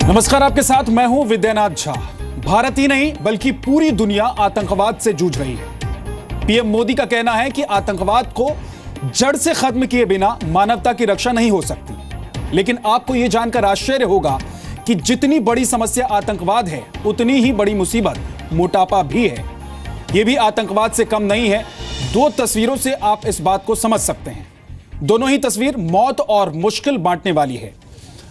नमस्कार, आपके साथ मैं हूं विद्यानाथ झा। भारत ही नहीं बल्कि पूरी दुनिया आतंकवाद से जूझ रही है। पीएम मोदी का कहना है कि आतंकवाद को जड़ से खत्म किए बिना मानवता की रक्षा नहीं हो सकती। लेकिन आपको यह जानकर आश्चर्य होगा कि जितनी बड़ी समस्या आतंकवाद है, उतनी ही बड़ी मुसीबत मोटापा भी है। यह भी आतंकवाद से कम नहीं है। दो तस्वीरों से आप इस बात को समझ सकते हैं। दोनों ही तस्वीर मौत और मुश्किल बांटने वाली है।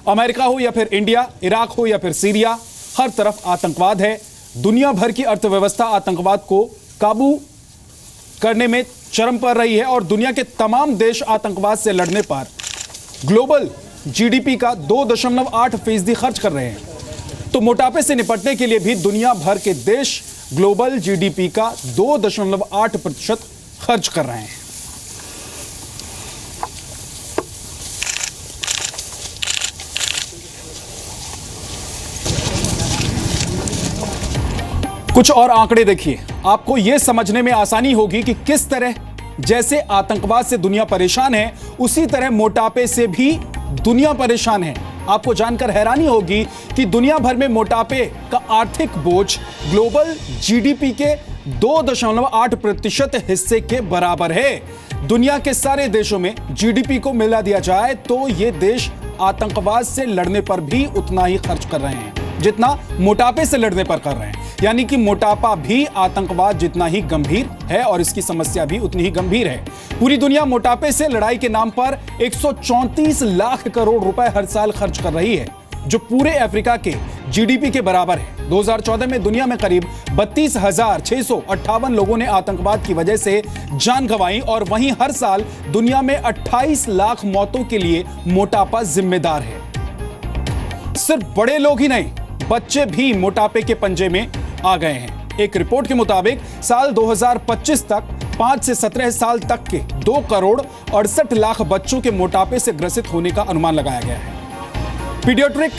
अमेरिका हो या फिर इंडिया, इराक हो या फिर सीरिया, हर तरफ आतंकवाद है। दुनिया भर की अर्थव्यवस्था आतंकवाद को काबू करने में चरम पर रही है और दुनिया के तमाम देश आतंकवाद से लड़ने पर ग्लोबल जीडीपी का 2.8% खर्च कर रहे हैं। तो मोटापे से निपटने के लिए भी दुनिया भर के देश ग्लोबल जीडीपी का 2.8% खर्च कर रहे हैं। कुछ और आंकड़े देखिए, आपको यह समझने में आसानी होगी कि किस तरह जैसे आतंकवाद से दुनिया परेशान है, उसी तरह मोटापे से भी दुनिया परेशान है। आपको जानकर हैरानी होगी कि दुनिया भर में मोटापे का आर्थिक बोझ ग्लोबल जीडीपी के 2.8% हिस्से के बराबर है। दुनिया के सारे देशों में जीडीपी को मिला दिया जाए तो ये देश आतंकवाद से लड़ने पर भी उतना ही खर्च कर रहे हैं जितना मोटापे से लड़ने पर कर रहे हैं। यानी कि मोटापा भी आतंकवाद जितना ही गंभीर है और इसकी समस्या भी उतनी ही गंभीर है। पूरी दुनिया मोटापे से लड़ाई के नाम पर 134 लाख करोड़ रुपए हर साल खर्च कर रही है, जो पूरे अफ्रीका के जीडीपी के बराबर है। 2014 में दुनिया में करीब 32,658 लोगों ने आतंकवाद की वजह से जान गंवाई और वहीं हर साल दुनिया में 28 लाख मौतों के लिए मोटापा जिम्मेदार है। सिर्फ बड़े लोग ही नहीं, बच्चे भी मोटापे के पंजे में आ गए हैं। एक रिपोर्ट के मुताबिक साल 2025 तक 5 से 17 साल तक के 2 करोड़ 68 लाख बच्चों के मोटापे से ग्रसित होने का अनुमान लगाया गया है। पीडियाट्रिक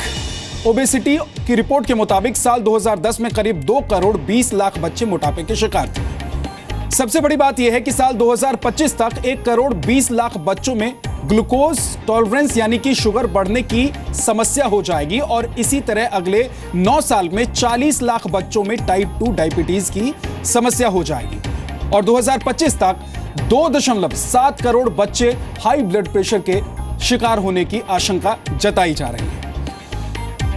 ओबेसिटी की रिपोर्ट के मुताबिक साल 2010 में करीब 2 करोड़ 20 लाख बच्चे मोटापे के शिकार थे। सबसे बड़ी बात यह है कि साल 2025 तक 1 करोड़ 20 लाख बच्चों में ग्लूकोज टॉलरेंस यानी कि शुगर बढ़ने की समस्या हो जाएगी और इसी तरह अगले 9 साल में 40 लाख बच्चों में टाइप 2 डायबिटीज की समस्या हो जाएगी और 2025 तक 2.7 करोड़ बच्चे हाई ब्लड प्रेशर के शिकार होने की आशंका जताई जा रही है।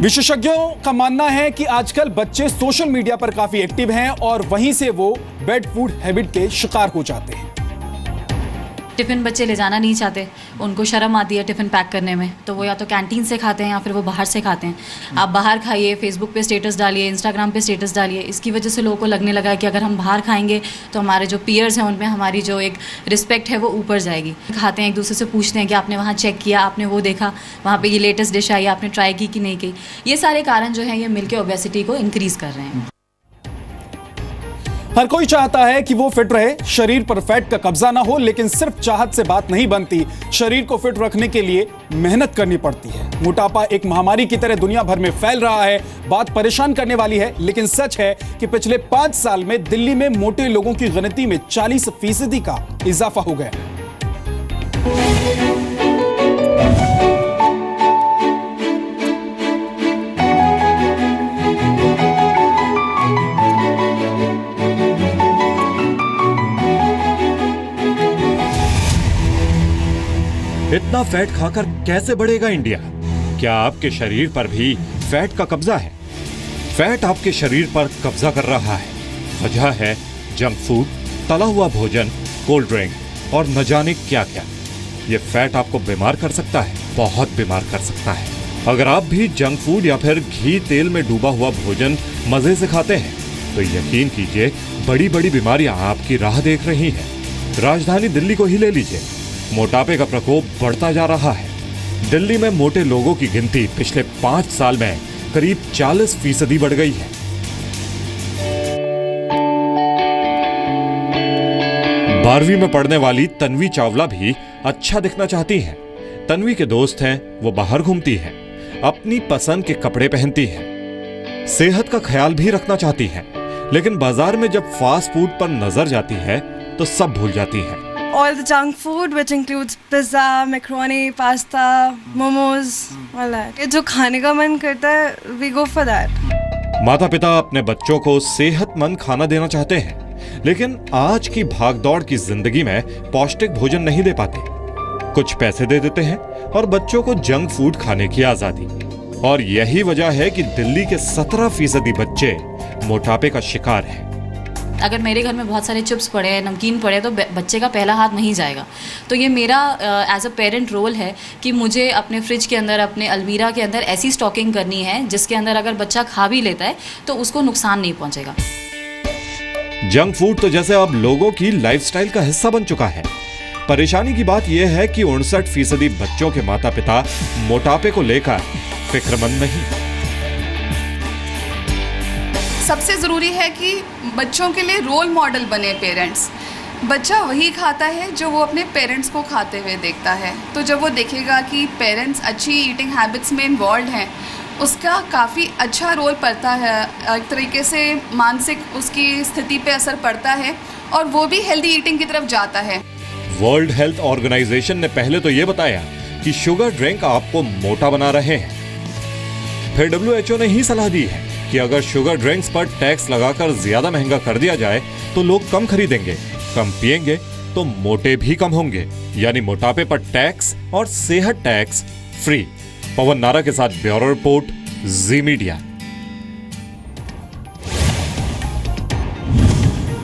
विशेषज्ञों का मानना है कि आजकल बच्चे सोशल मीडिया पर काफी एक्टिव हैं और वहीं से वो बैड फूड हैबिट के शिकार हो जाते हैं। टिफ़िन बच्चे ले जाना नहीं चाहते, उनको शर्म आती है टिफ़िन पैक करने में, तो वो या तो कैंटीन से खाते हैं या फिर वो बाहर से खाते हैं। आप बाहर खाइए, फेसबुक पे स्टेटस डालिए, इंस्टाग्राम पे स्टेटस डालिए। इसकी वजह से लोगों को लगने लगा है कि अगर हम बाहर खाएंगे तो हमारे जो पीयर्स हैं उनमें हमारी जो एक रिस्पेक्ट है वो ऊपर जाएगी। खाते हैं, एक दूसरे से पूछते हैं कि आपने वहाँ चेक किया, आपने वो देखा, वहाँ पर ये लेटेस्ट डिश आई, आपने ट्राई की कि नहीं की। ये सारे कारण जो हैं ये मिलकर ओबेसिटी को इंक्रीज़ कर रहे हैं। हर कोई चाहता है कि वो फिट रहे, शरीर पर फैट का कब्जा ना हो, लेकिन सिर्फ चाहत से बात नहीं बनती। शरीर को फिट रखने के लिए मेहनत करनी पड़ती है। मोटापा एक महामारी की तरह दुनिया भर में फैल रहा है। बात परेशान करने वाली है, लेकिन सच है कि पिछले 5 साल में दिल्ली में मोटे लोगों की गिनती में 40% का इजाफा हो गया। इतना फैट खाकर कैसे बढ़ेगा इंडिया? क्या आपके शरीर पर भी फैट का कब्जा है? फैट आपके शरीर पर कब्जा कर रहा है। वजह है जंक फूड, तला हुआ भोजन, कोल्ड ड्रिंक और न जाने क्या क्या। ये फैट आपको बीमार कर सकता है, बहुत बीमार कर सकता है। अगर आप भी जंक फूड या फिर घी तेल में डूबा हुआ भोजन मजे से खाते हैं तो यकीन कीजिए बड़ी बड़ी बीमारियां आपकी राह देख रही हैं। राजधानी दिल्ली को ही ले लीजिए, मोटापे का प्रकोप बढ़ता जा रहा है। दिल्ली में मोटे लोगों की गिनती पिछले 5 साल में करीब 40% बढ़ गई है। बारहवीं में पढ़ने वाली तन्वी चावला भी अच्छा दिखना चाहती हैं। तन्वी के दोस्त हैं, वो बाहर घूमती हैं, अपनी पसंद के कपड़े पहनती हैं, सेहत का ख्याल भी रखना चाहती हैं, लेकिन बाजार में जब फास्ट फूड पर नजर जाती है तो सब भूल जाती हैं। all the junk food, which includes pizza, macaroni, pasta, momos, all that. जो खाने का मन करता है, we go for that. माता पिता अपने बच्चों को सेहतमंद खाना देना चाहते हैं, लेकिन आज की भागदौड़ की जिंदगी में पौष्टिक भोजन नहीं दे पाते। कुछ पैसे दे देते हैं और बच्चों को जंक फूड खाने की आजादी। और यही वजह है कि दिल्ली के 17% बच्चे मोटापे का शिकार हैं। अगर मेरे घर में बहुत सारे चिप्स पड़े हैं, नमकीन पड़े हैं, तो बच्चे का पहला हाथ वहीं जाएगा। तो ये मेरा एज अ पेरेंट रोल है कि मुझे अपने फ्रिज के अंदर, अपने अलमीरा के अंदर ऐसी स्टॉकिंग करनी है जिसके अंदर अगर बच्चा खा भी लेता है तो उसको नुकसान नहीं पहुंचेगा। जंक फूड तो जैसे अब लोगों की लाइफस्टाइल का हिस्सा बन चुका है। परेशानी की बात यह है कि 59% बच्चों के माता पिता मोटापे को लेकर फिक्रमंद नहीं। सबसे ज़रूरी है कि बच्चों के लिए रोल मॉडल बने पेरेंट्स। बच्चा वही खाता है जो वो अपने पेरेंट्स को खाते हुए देखता है। तो जब वो देखेगा कि पेरेंट्स अच्छी ईटिंग हैबिट्स में इन्वॉल्व हैं, उसका काफ़ी अच्छा रोल पड़ता है, एक तरीके से मानसिक उसकी स्थिति पे असर पड़ता है और वो भी हेल्दी ईटिंग की तरफ जाता है। वर्ल्ड हेल्थ ऑर्गेनाइजेशन ने पहले तो ये बताया कि शुगर ड्रिंक आपको मोटा बना रहे हैं। फिर WHO ने ही सलाह दी है कि अगर शुगर ड्रिंक्स पर टैक्स लगाकर ज्यादा महंगा कर दिया जाए तो लोग कम खरीदेंगे, कम पिएंगे तो मोटे भी कम होंगे। यानी मोटापे पर टैक्स और सेहत टैक्स फ्री। पवन नारा के साथ ब्यूरो रिपोर्ट, जी मीडिया।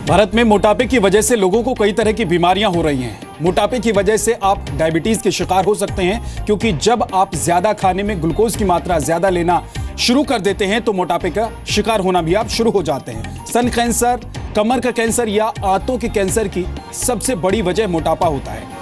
भारत में मोटापे की वजह से लोगों को कई तरह की बीमारियां हो रही हैं। मोटापे की वजह से आप डायबिटीज के शिकार हो सकते हैं, क्योंकि जब आप ज्यादा खाने में ग्लूकोज की मात्रा ज्यादा लेना शुरू कर देते हैं तो मोटापे का शिकार होना भी आप शुरू हो जाते हैं। स्तन कैंसर, कमर का कैंसर या आंतों के कैंसर की सबसे बड़ी वजह मोटापा होता है।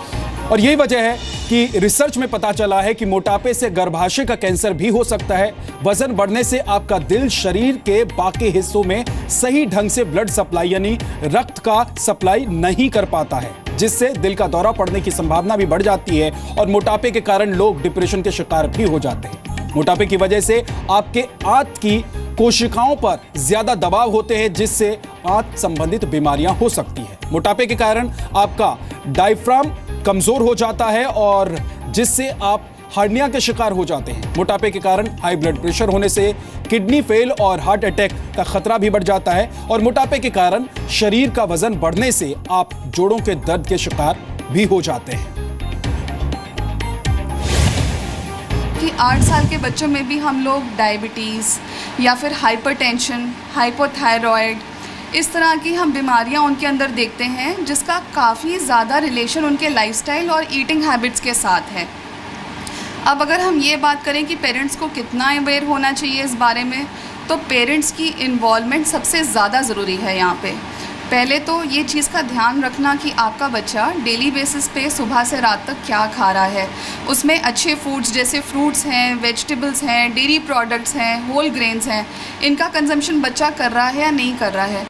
और यही वजह है कि रिसर्च में पता चला है कि मोटापे से गर्भाशय का कैंसर भी हो सकता है। वजन बढ़ने से आपका दिल शरीर के बाकी हिस्सों में सही ढंग से ब्लड सप्लाई यानी रक्त का सप्लाई नहीं कर पाता है, जिससे दिल का दौरा पड़ने की संभावना भी बढ़ जाती है और मोटापे के कारण लोग डिप्रेशन के शिकार भी हो जाते हैं। मोटापे की वजह से आपके आंत की कोशिकाओं पर ज्यादा दबाव होते हैं, जिससे आंत संबंधित बीमारियां हो सकती हैं। मोटापे के कारण आपका डायफ्राम कमजोर हो जाता है और जिससे आप हार्निया के शिकार हो जाते हैं। मोटापे के कारण हाई ब्लड प्रेशर होने से किडनी फेल और हार्ट अटैक का खतरा भी बढ़ जाता है। और मोटापे के कारण शरीर का वजन बढ़ने से आप जोड़ों के दर्द के शिकार भी हो जाते हैं। कि 8 साल के बच्चों में भी हम लोग डायबिटीज़ या फिर हाइपरटेंशन, हाइपोथायरॉयड, इस तरह की हम बीमारियां उनके अंदर देखते हैं, जिसका काफ़ी ज़्यादा रिलेशन उनके लाइफस्टाइल और ईटिंग हैबिट्स के साथ है। अब अगर हम ये बात करें कि पेरेंट्स को कितना अवेयर होना चाहिए इस बारे में, तो पेरेंट्स की इन्वॉल्वमेंट सबसे ज़्यादा ज़रूरी है यहाँ पे। पहले तो ये चीज़ का ध्यान रखना कि आपका बच्चा डेली बेसिस पे सुबह से रात तक क्या खा रहा है। उसमें अच्छे फूड्स जैसे फ्रूट्स हैं, वेजिटेबल्स हैं, डेयरी प्रोडक्ट्स हैं, होल ग्रेन्स हैं, इनका कंजम्पशन बच्चा कर रहा है या नहीं कर रहा है।